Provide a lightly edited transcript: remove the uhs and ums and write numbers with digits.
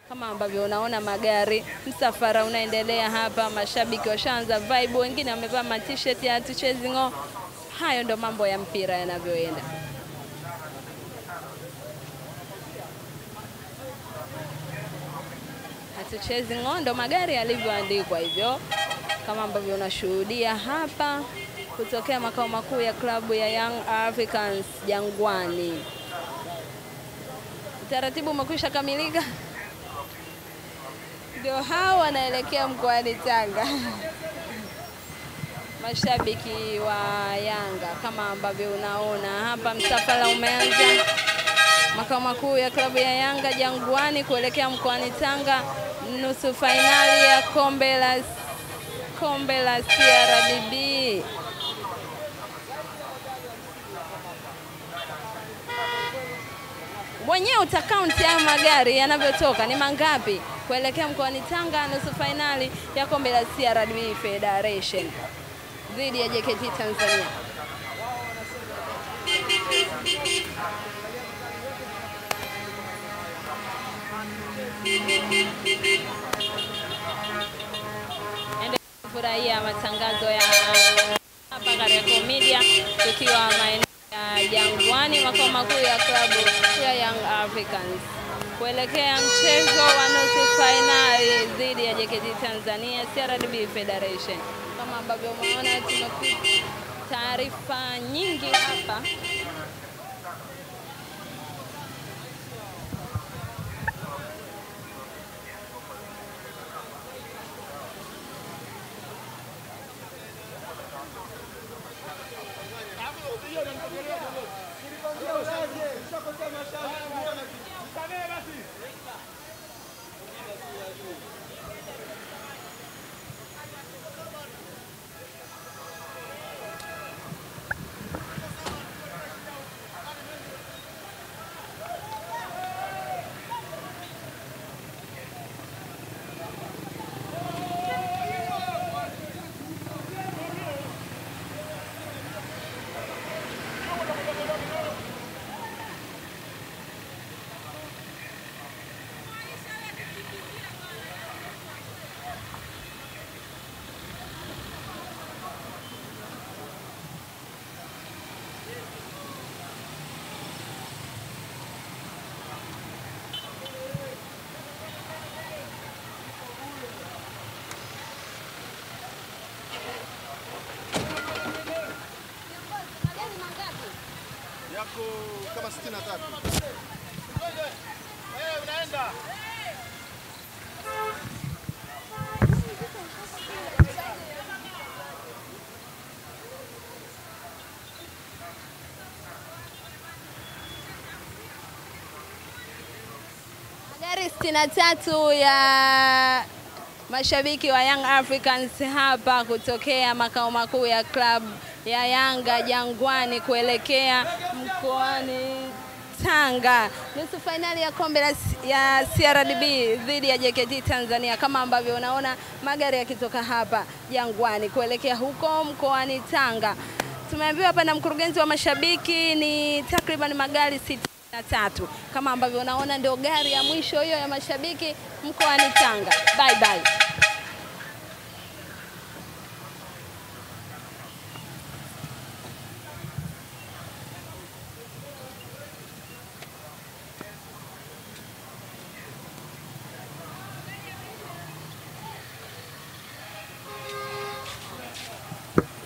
Kama ambavyo unaona magari, msafara unaendelea hapa, mashabiki washaanza vibe, wengine wamevaa t-shirt ya Hatuchezi Ng'o. Hayo ndo mambo ya mpira yanavyoenda. Hatuchezi Ng'o ndo magari yalivyoandikwa hivyo, kama ambavyo unashuhudia hapa kutokea makao makuu ya klabu ya Young Africans Jangwani. Utaratibu umekwisha kamilika. Ndio hao wanaelekea mkoani Tanga. Mashabiki wa Yanga kama ambavyo unaona hapa, msafara umeanza makao makuu ya klabu ya Yanga Jangwani kuelekea mkoani Tanga, nusu finali ya kombe la CRDB. Mwenyewe utakaunti ya magari yanavyotoka ni mangapi kuelekea mkoani Tanga, nusu finali ya kombe la CRDB Federation dhidi ya JKT Tanzania. Furahia matangazo ya hapa Kariakoo Media tukiwa maeneo ya Jangwani, makao makuu ya klabu ya Young Africans kuelekea mchezo wa nusu finali dhidi ya JKT Tanzania CRDB Federation. Kama ambavyo umeona, tumepata taarifa nyingi hapa. Yako kama 63. Unaenda. Magari 63 ya mashabiki wa Young Africans hapa kutokea makao makuu ya klabu ya Yanga Jangwani kuelekea mkoani Tanga, nusu finali ya kombe ya CRDB dhidi ya JKT Tanzania. Kama ambavyo unaona magari yakitoka hapa Jangwani kuelekea huko mkoani Tanga. Tumeambiwa hapa na mkurugenzi wa mashabiki ni takriban magari 63. Kama ambavyo unaona ndio gari ya mwisho hiyo ya mashabiki mkoani Tanga. Bye bye.